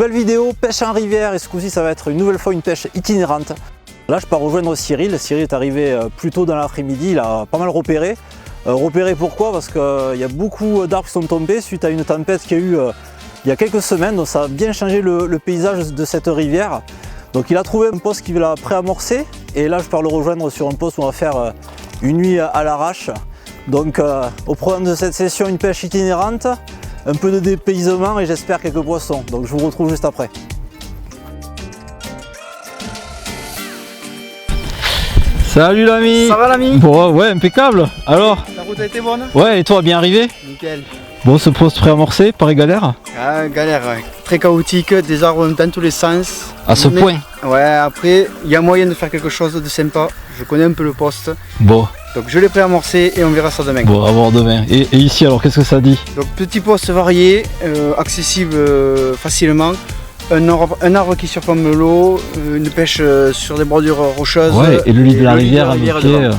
Nouvelle vidéo, pêche en rivière, et ce coup-ci ça va être une nouvelle fois une pêche itinérante. Là je pars rejoindre Cyril. Cyril est arrivé plus tôt dans l'après-midi, il a pas mal repéré. Repéré pourquoi? Parce qu'il y a beaucoup d'arbres qui sont tombés suite à une tempête qu'il y a eu il y a quelques semaines, donc ça a bien changé le paysage de cette rivière. Donc il a trouvé un poste qu'il a préamorcé, et là je pars le rejoindre sur un poste où on va faire une nuit à l'arrache. Donc au programme de cette session, une pêche itinérante, un peu de dépaysement et j'espère quelques poissons. Donc je vous retrouve juste après. Salut l'ami. Ça va l'ami? Bon ouais, impeccable. Alors? La route a été bonne? Ouais, et toi, bien arrivé? Nickel. Bon, ce poste préamorcé, pareil galère? Ah, galère, ouais. Très chaotique, des arbres dans tous les sens. À ce point? Ouais, après, il y a moyen de faire quelque chose de sympa. Je connais un peu le poste. Bon. Donc je l'ai préamorcé et on verra ça demain. Bon, à voir demain. Et ici alors, qu'est-ce que ça dit? Donc petit poste varié, accessible facilement. Un arbre qui surplombe l'eau, une pêche sur des bordures rocheuses. Ouais, et le lit de la rivière avec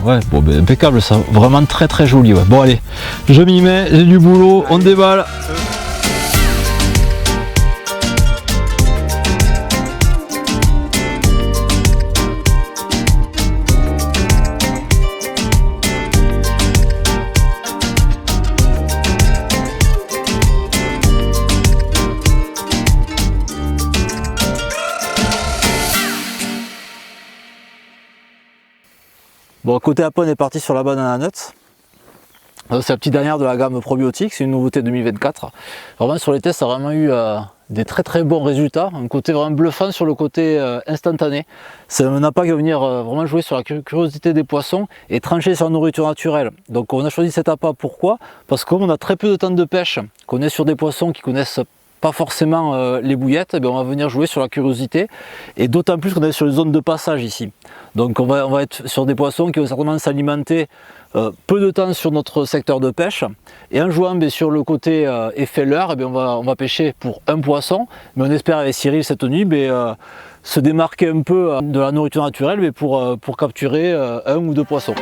ouais, bon, ben, impeccable ça, vraiment très joli. Ouais. Bon allez, je m'y mets, j'ai du boulot, on déballe. Bon, côté Apple, on est parti sur la banana nut. C'est la petite dernière de la gamme probiotique, c'est une nouveauté 2024. Vraiment sur les tests, ça a vraiment eu des très bons résultats. Un côté vraiment bluffant sur le côté instantané. C'est un appât qui va venir vraiment jouer sur la curiosité des poissons et trancher sur la nourriture naturelle. Donc on a choisi cet appât, pourquoi? Parce que comme on a très peu de temps de pêche, qu'on est sur des poissons qui connaissent pas forcément les bouillettes, on va venir jouer sur la curiosité, et d'autant plus qu'on est sur une zone de passage ici. Donc on va être sur des poissons qui vont certainement s'alimenter peu de temps sur notre secteur de pêche, et en jouant sur le côté effet leurre, on va pêcher pour un poisson, mais on espère avec Cyril cette nuit se démarquer un peu de la nourriture naturelle pour capturer un ou deux poissons.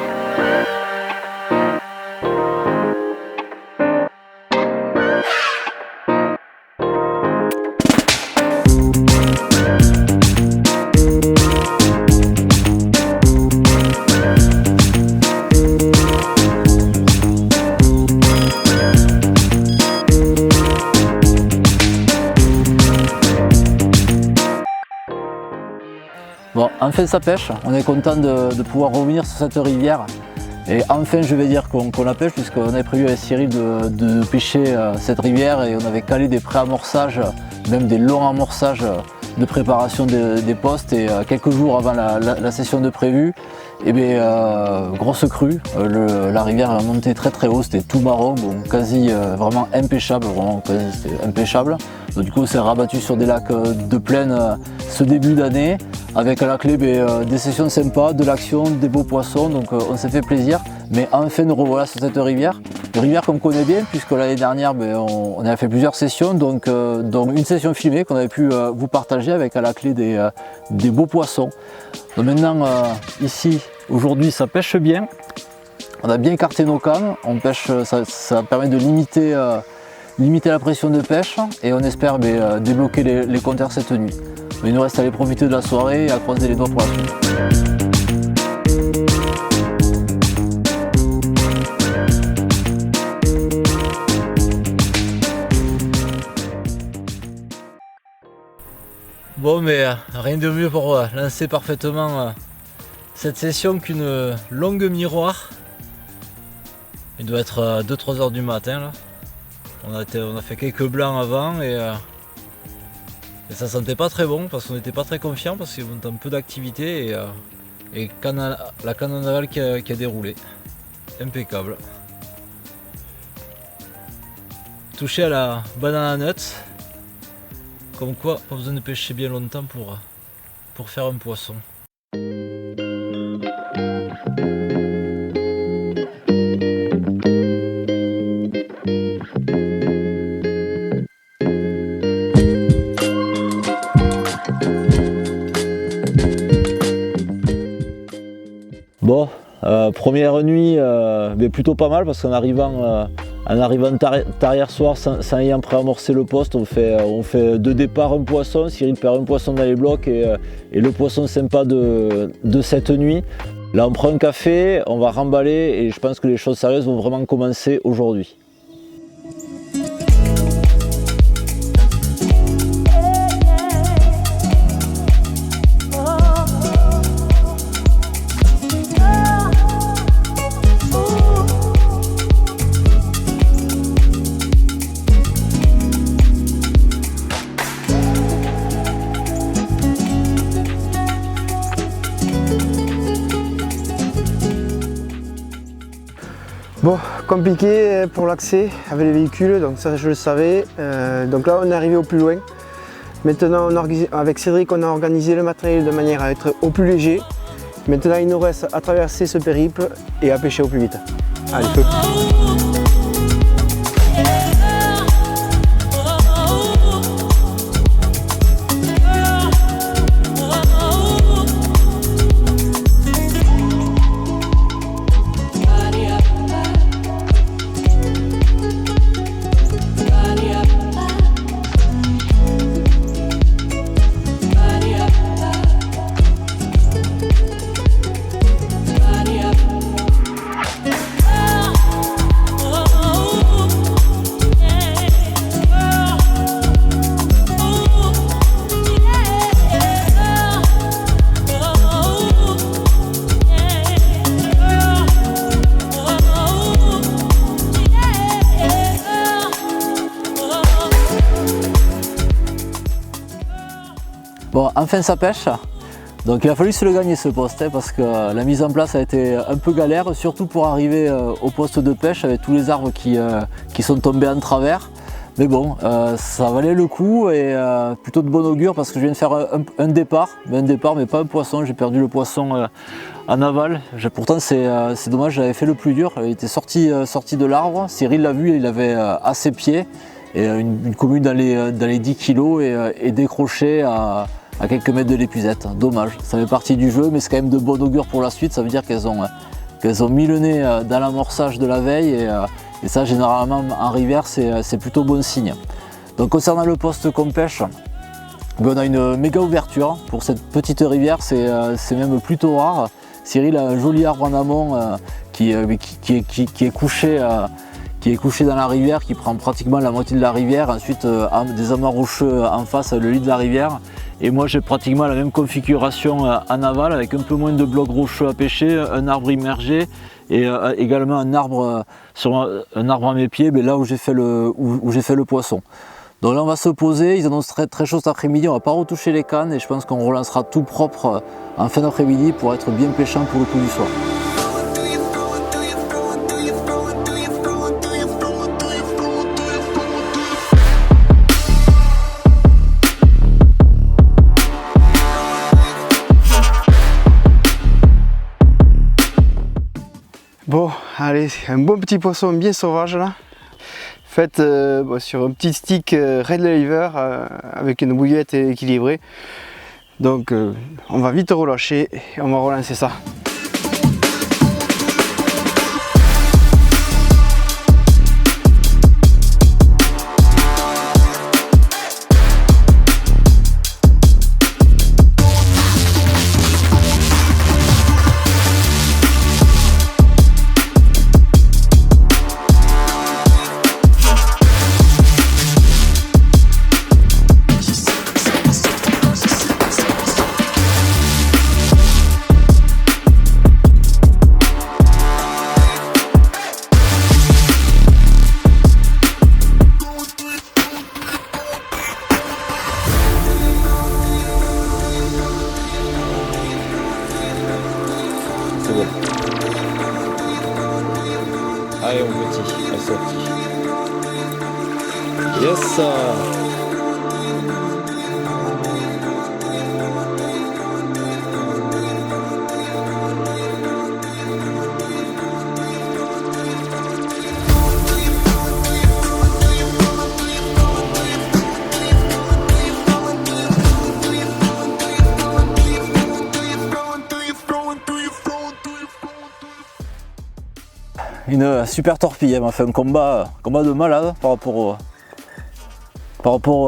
Bon, enfin ça pêche, on est content de pouvoir revenir sur cette rivière, et enfin je vais dire qu'on la pêche, puisqu'on avait prévu avec Cyril de pêcher cette rivière, et on avait calé des pré-amorçages, même des longs amorçages de préparation des postes, et quelques jours avant la session de prévu, grosse crue, la rivière est montée très haut, c'était tout marron, bon, quasi vraiment impêchable, c'était impêchable. Donc, du coup on s'est rabattu sur des lacs de plaine ce début d'année, avec à la clé des sessions sympas, de l'action, des beaux poissons, donc on s'est fait plaisir. Mais enfin nous revoilà sur cette rivière, une rivière qu'on connaît bien, puisque l'année dernière on a fait plusieurs sessions, donc une session filmée qu'on avait pu vous partager avec à la clé des beaux poissons. Donc maintenant ici aujourd'hui ça pêche bien, on a bien écarté nos cannes, on pêche, ça permet de limiter la pression de pêche, et on espère débloquer les compteurs cette nuit. Mais il nous reste à aller profiter de la soirée et à croiser les doigts pour la suite. Bon, mais rien de mieux pour lancer parfaitement cette session qu'une longue miroir. Il doit être 2-3 heures du matin là. On a fait quelques blancs avant, et ça sentait pas très bon, parce qu'on n'était pas très confiant, parce qu'il y avait un peu d'activité, et la canne en aval qui a déroulé. Impeccable. Touché à la banana nut. Comme quoi, pas besoin de pêcher bien longtemps pour faire un poisson. Bon, première nuit, mais plutôt pas mal, parce qu'en arrivant En arrivant tard hier soir, sans ayant préamorcé le poste, on fait 2 départs, un poisson. Cyril perd un poisson dans les blocs et le poisson sympa de cette nuit. Là, on prend un café, on va remballer et je pense que les choses sérieuses vont vraiment commencer aujourd'hui. Bon, compliqué pour l'accès avec les véhicules, donc ça je le savais. Donc là on est arrivé au plus loin. Maintenant avec Cédric on a organisé le matériel de manière à être au plus léger. Maintenant il nous reste à traverser ce périple et à pêcher au plus vite. Allez, feu! Bon, enfin ça pêche. Donc il a fallu se le gagner ce poste parce que la mise en place a été un peu galère, surtout pour arriver au poste de pêche avec tous les arbres qui sont tombés en travers. Mais bon, ça valait le coup et plutôt de bon augure parce que je viens de faire un départ mais pas un poisson. J'ai perdu le poisson en aval. Pourtant c'est dommage, j'avais fait le plus dur. Il était sorti de l'arbre. Cyril l'a vu, il avait à ses pieds et une commune dans les 10 kg et décroché à quelques mètres de l'épuisette. Dommage, ça fait partie du jeu mais c'est quand même de bon augure pour la suite. Ça veut dire qu'elles ont mis le nez dans l'amorçage de la veille et ça généralement en rivière c'est plutôt bon signe. Donc concernant le poste qu'on pêche, on a une méga ouverture pour cette petite rivière, c'est même plutôt rare. Cyril a un joli arbre en amont qui est couché dans la rivière, qui prend pratiquement la moitié de la rivière, ensuite des amas rocheux en face, le lit de la rivière. Et moi j'ai pratiquement la même configuration en aval avec un peu moins de blocs rocheux à pêcher, un arbre immergé et également un arbre à mes pieds, mais là où j'ai fait le poisson. Donc là on va se poser, ils annoncent très chaud cet après-midi, on va pas retoucher les cannes et je pense qu'on relancera tout propre en fin d'après-midi pour être bien pêchant pour le coup du soir. Bon, allez, un bon petit poisson bien sauvage là. Fait sur un petit stick Red Liver avec une bouillette équilibrée. Donc on va vite relâcher et on va relancer ça. Allez, on petit, à sortie. Yes! une super torpille, elle m'a fait un combat de malade par rapport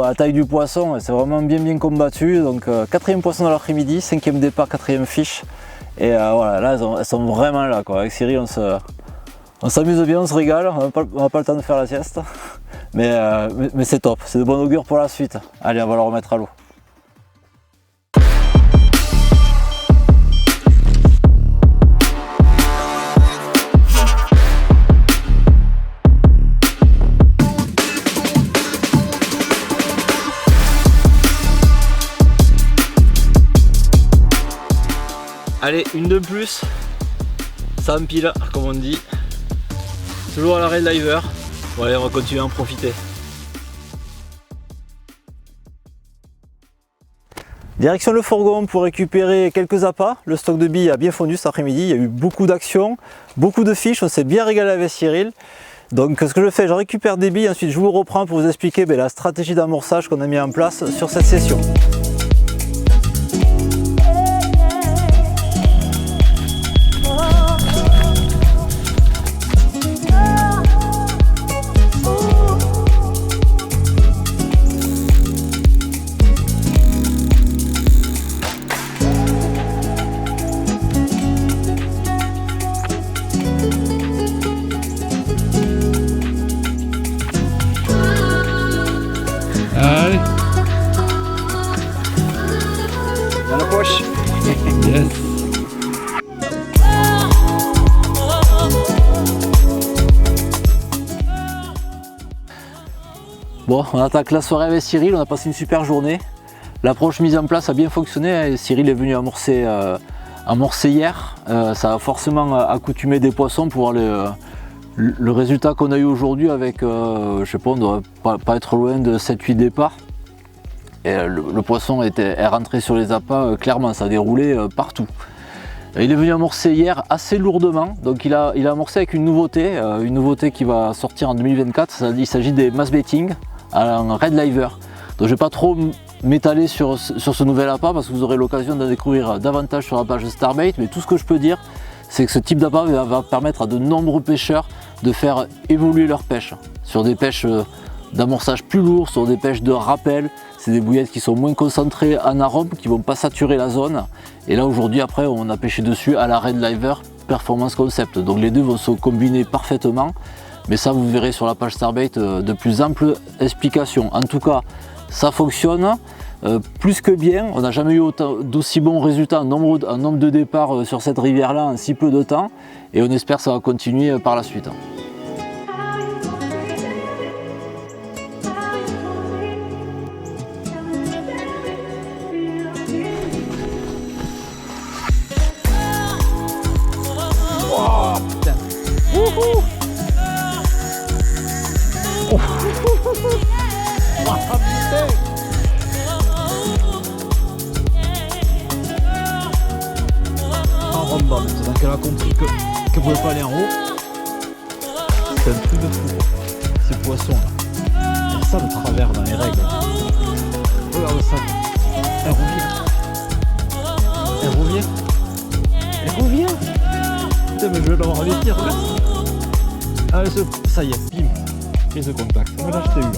à la taille du poisson, c'est vraiment bien combattu. Donc 4e poisson de l'après-midi, 5e départ, 4e fiche. Et voilà, là elles sont vraiment là quoi. Avec Cyril on s'amuse bien, on se régale, on n'a pas le temps de faire la sieste. Mais c'est top, c'est de bon augure pour la suite. Allez, on va le remettre à l'eau. Allez, une de plus, ça empile comme on dit. Toujours à l'arrêt de Liver. Bon allez, on va continuer à en profiter. Direction le fourgon pour récupérer quelques appâts. Le stock de billes a bien fondu cet après-midi. Il y a eu beaucoup d'actions, beaucoup de fiches. On s'est bien régalé avec Cyril. Donc ce que je fais, je récupère des billes. Ensuite, je vous reprends pour vous expliquer la stratégie d'amorçage qu'on a mis en place sur cette session. Allez. Dans la poche. Yes. Bon, on attaque la soirée avec Cyril, on a passé une super journée. L'approche mise en place a bien fonctionné. Cyril est venu amorcer hier. Ça a forcément accoutumé des poissons pour le résultat qu'on a eu aujourd'hui avec, je sais pas, on ne doit pas être loin de 7-8 départs. Et le poisson est rentré sur les appâts, clairement, ça a déroulé partout. Il est venu amorcer hier assez lourdement, donc il a amorcé avec une nouveauté qui va sortir en 2024. Il s'agit des mass baiting en Red Liver. Donc je ne vais pas trop m'étaler sur ce nouvel appât parce que vous aurez l'occasion de découvrir davantage sur la page Starbait, mais tout ce que je peux dire, c'est que ce type d'appât va permettre à de nombreux pêcheurs de faire évoluer leur pêche sur des pêches d'amorçage plus lourds, sur des pêches de rappel. C'est des bouillettes qui sont moins concentrées en arôme, qui ne vont pas saturer la zone. Et là aujourd'hui, après, on a pêché dessus à la Red Liver Performance Concept. Donc les deux vont se combiner parfaitement. Mais ça, vous verrez sur la page Starbait de plus amples explications. En tout cas, ça fonctionne plus que bien. On n'a jamais eu d'aussi bons résultats en nombre de départs sur cette rivière-là en si peu de temps. Et on espère que ça va continuer par la suite. Maintenant qu'elle a compris qu'elle ne pouvait pas aller en haut, c'est un truc de fou. Ces poissons là, il y a ça de travers dans les règles. Regarde ça. Elle revient. Putain, mais je vais l'avoir investi, regarde. Ah, ça y est, bim. Prise de contact. Voilà, je t'ai eu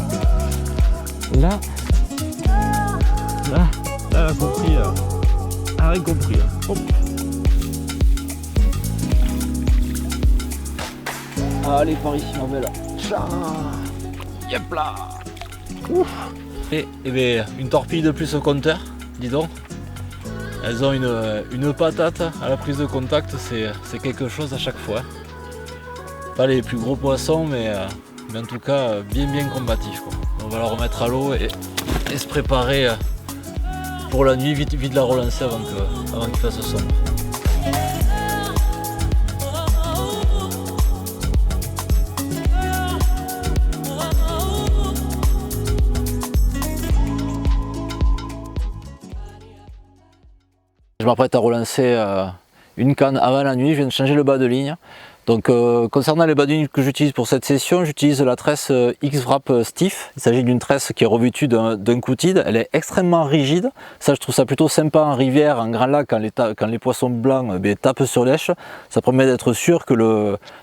là. Là, elle a compris. Elle a rien compris là. Hop. Allez, par ici, ma belle. Yep là. Ouf. Et bien, une torpille de plus au compteur, dis donc. Elles ont une patate à la prise de contact, c'est quelque chose à chaque fois. Pas les plus gros poissons, mais en tout cas bien combatifs, quoi. On va la remettre à l'eau et se préparer pour la nuit, vite la relancer avant qu'il fasse sombre. Je m'apprête à relancer une canne avant la nuit, je viens de changer le bas de ligne. Donc concernant les bas de ligne que j'utilise pour cette session, j'utilise la tresse X-Wrap Stiff. Il s'agit d'une tresse qui est revêtue d'un coutide. Elle est extrêmement rigide. Ça, je trouve ça plutôt sympa en rivière, en grand lac, quand les poissons blancs tapent sur lèche. Ça permet d'être sûr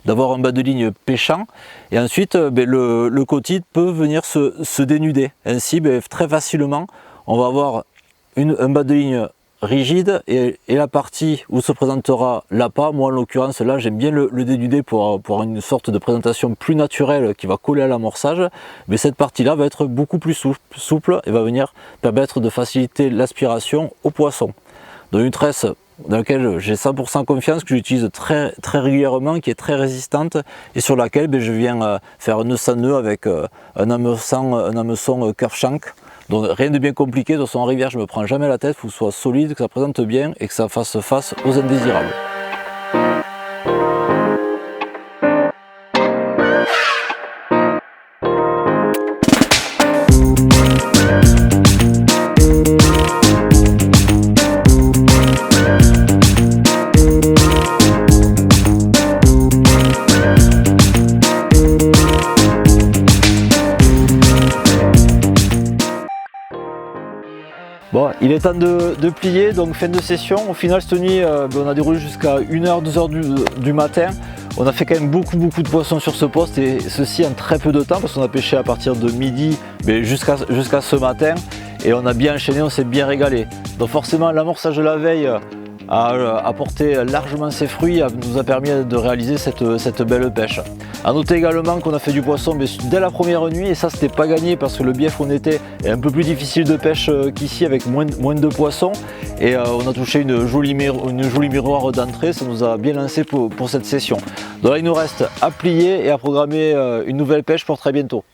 d'avoir un bas de ligne pêchant. Et ensuite, le coutide peut venir se dénuder. Ainsi, très facilement, on va avoir un bas de ligne rigide et la partie où se présentera l'appât, moi en l'occurrence là j'aime bien le dénuder pour avoir une sorte de présentation plus naturelle qui va coller à l'amorçage, mais cette partie là va être beaucoup plus souple et va venir permettre de faciliter l'aspiration au poisson. Donc une tresse dans laquelle j'ai 100% confiance, que j'utilise très régulièrement, qui est très résistante et sur laquelle je viens faire un nœud sans nœud avec un hameçon curve shank. Donc rien de bien compliqué, de toute façon en rivière je ne me prends jamais la tête, il faut que ce soit solide, que ça présente bien et que ça fasse face aux indésirables. Bon, il est temps de plier, donc fin de session. Au final, cette nuit, on a déroulé jusqu'à 1h, 2h du matin. On a fait quand même beaucoup de poissons sur ce poste et ceci en très peu de temps parce qu'on a pêché à partir de midi jusqu'à ce matin et on a bien enchaîné, on s'est bien régalé. Donc forcément, l'amorçage de la veille a apporté largement ses fruits, nous a permis de réaliser cette belle pêche. A noter également qu'on a fait du poisson dès la première nuit et ça c'était pas gagné parce que le bief où on était est un peu plus difficile de pêche qu'ici avec moins de poissons et on a touché une jolie miroir d'entrée, ça nous a bien lancé pour cette session. Donc là il nous reste à plier et à programmer une nouvelle pêche pour très bientôt.